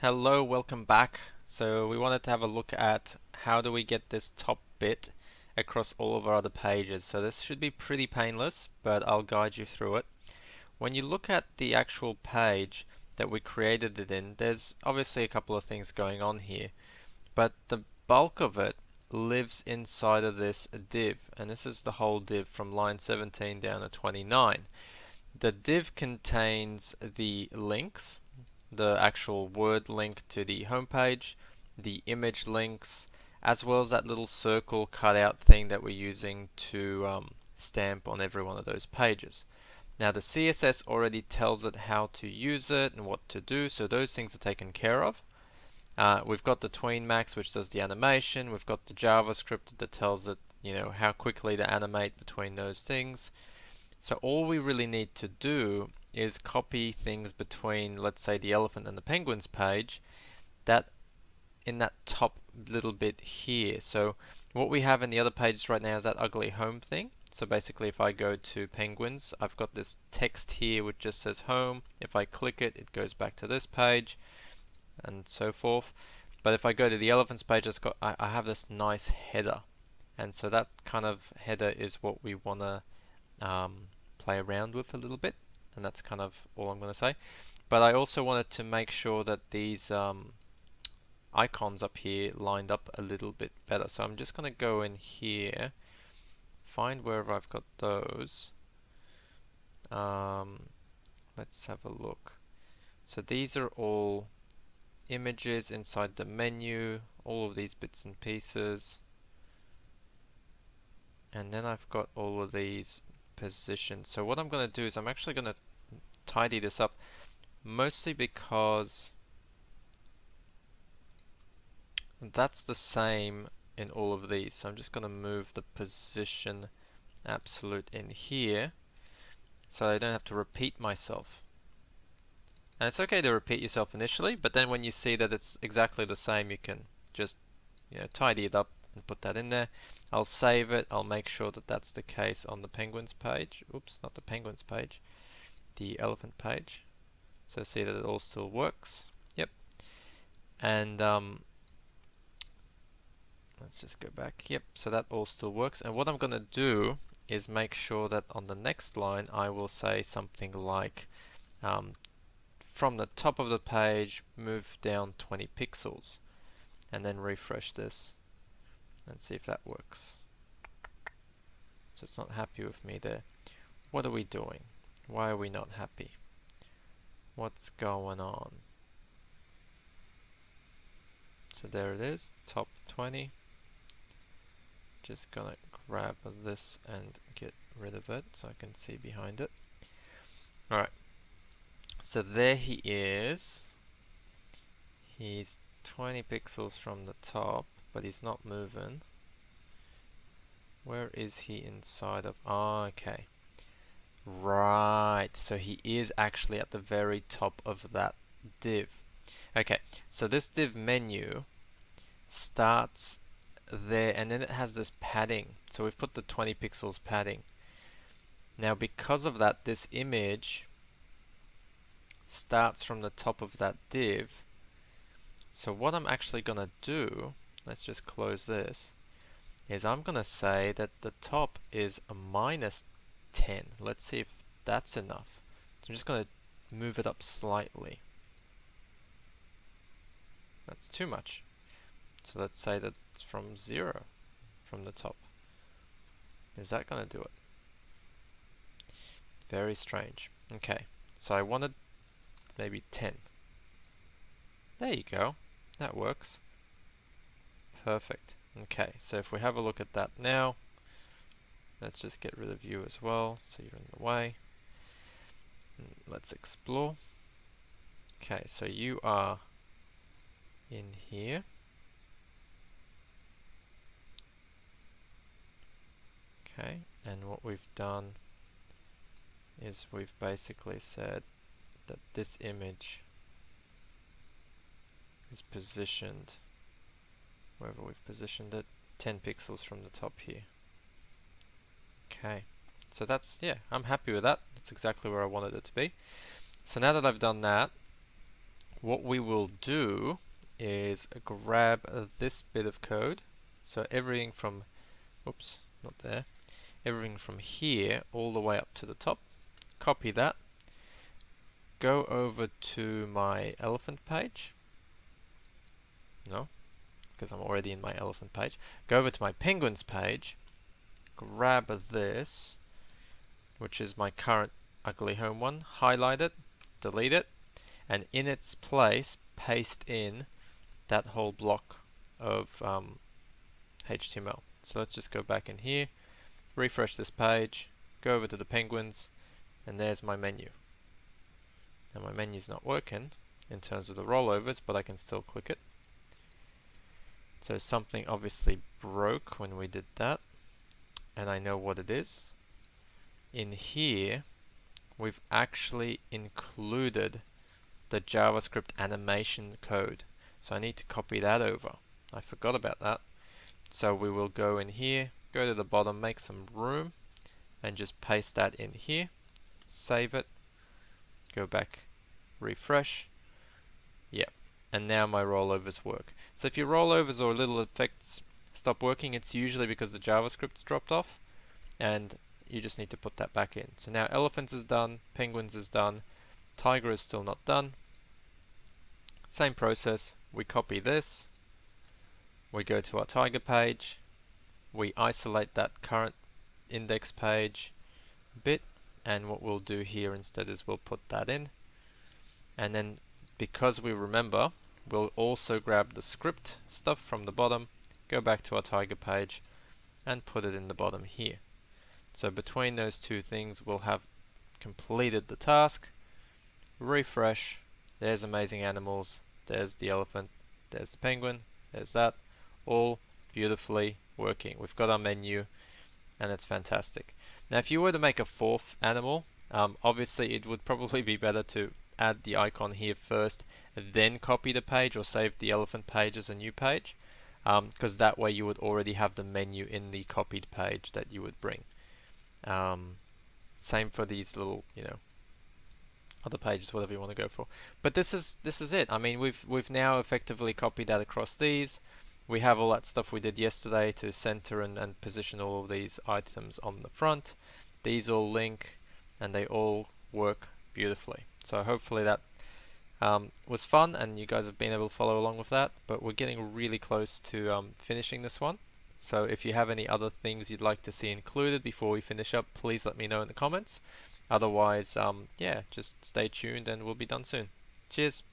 Hello, welcome back. So we wanted to have a look at how do we get this top bit across all of our other pages. So this should be pretty painless, but I'll guide you through it. When you look at the actual page that we created it in, there's obviously a couple of things going on here, but the bulk of it lives inside of this div, and this is the whole div from line 17 down to 29. The div contains the links, the actual word link to the homepage, the image links, as well as that little circle cutout thing that we're using to stamp on every one of those pages. Now the CSS already tells it how to use it and what to do, so those things are taken care of. We've got the TweenMax, which does the animation. We've got the JavaScript that tells it, how quickly to animate between those things. So all we really need to do is copy things between, let's say, the elephant and the penguins page, that in that top little bit here. So what we have in the other pages right now is that ugly home thing. So basically if I go to penguins, I've got this text here which just says home. If I click it, it goes back to this page and so forth. But if I go to the elephants page, I have this nice header. And so that kind of header is what we want to play around with a little bit, and that's kind of all I'm going to say. But I also wanted to make sure that these icons up here lined up a little bit better. So I'm just going to go in here, find wherever I've got those. Let's have a look. So these are all images inside the menu, all of these bits and pieces. And then I've got all of these positions. So what I'm going to do is I'm actually going to tidy this up, mostly because that's the same in all of these. So I'm just going to move the position absolute in here so I don't have to repeat myself. And it's okay to repeat yourself initially, but then when you see that it's exactly the same, you can just tidy it up and put that in there. I'll save it. I'll make sure that that's the case on the penguins page. Oops, not the penguins page, the elephant page. So see that it all still works. Yep. And let's just go back. Yep, so that all still works. And what I'm going to do is make sure that on the next line I will say something like from the top of the page move down 20 pixels, and then refresh this and see if that works. So it's not happy with me there. What are we doing? Why are we not happy? What's going on? So there it is, top 20. Just gonna grab this and get rid of it so I can see behind it. Alright, so there he is. He's 20 pixels from the top, but he's not moving. Where is he inside of? Oh, okay. Right, so he is actually at the very top of that div. Okay, so this div menu starts there, and then it has this padding. So we've put the 20 pixels padding. Now because of that, this image starts from the top of that div. So what I'm actually going to do, let's just close this, is I'm going to say that the top is a -10. Let's see if that's enough. So I'm just going to move it up slightly. That's too much. So let's say that it's from 0 from the top. Is that going to do it? Very strange. Okay, so I wanted maybe 10. There you go. That works. Perfect. Okay, so if we have a look at that now, let's just get rid of you as well, so you're in the way. Let's explore. Okay, so you are in here. Okay, and what we've done is we've basically said that this image is positioned, wherever we've positioned it, 10 pixels from the top here. Okay, so that's, yeah, I'm happy with that. That's exactly where I wanted it to be. So now that I've done that, what we will do is grab this bit of code. So everything from, oops, not there, everything from here all the way up to the top. Copy that. Go over to my elephant page. No, because I'm already in my elephant page. Go over to my penguins page. Grab this, which is my current ugly home one. Highlight it, delete it, and in its place, paste in that whole block of HTML. So let's just go back in here, refresh this page, go over to the penguins, and there's my menu. Now my menu's not working in terms of the rollovers, but I can still click it. So something obviously broke when we did that, and I know what it is. In here, we've actually included the JavaScript animation code. So I need to copy that over. I forgot about that. So we will go in here, go to the bottom, make some room, and just paste that in here. Save it. Go back, refresh. Yep. And now my rollovers work. So if your rollovers or little effects stop working, it's usually because the JavaScript's dropped off, and you just need to put that back in. So now elephants is done, penguins is done, tiger is still not done. Same process, we copy this, we go to our tiger page, we isolate that current index page bit, and what we'll do here instead is we'll put that in, and then because we remember, we'll also grab the script stuff from the bottom, go back to our tiger page, and put it in the bottom here. So between those two things, we'll have completed the task. Refresh. There's amazing animals. There's the elephant. There's the penguin. There's that. All beautifully working. We've got our menu, and it's fantastic. Now, if you were to make a fourth animal, obviously it would probably be better to add the icon here first, then copy the page or save the elephant page as a new page, because that way you would already have the menu in the copied page that you would bring. Same for these little, other pages, whatever you want to go for. But this is it. I mean, we've now effectively copied that across these. We have all that stuff we did yesterday to center and position all of these items on the front. These all link, and they all work beautifully. So hopefully that was fun, and you guys have been able to follow along with that. But we're getting really close to finishing this one. So if you have any other things you'd like to see included before we finish up, please let me know in the comments. Otherwise, yeah, just stay tuned and we'll be done soon. Cheers.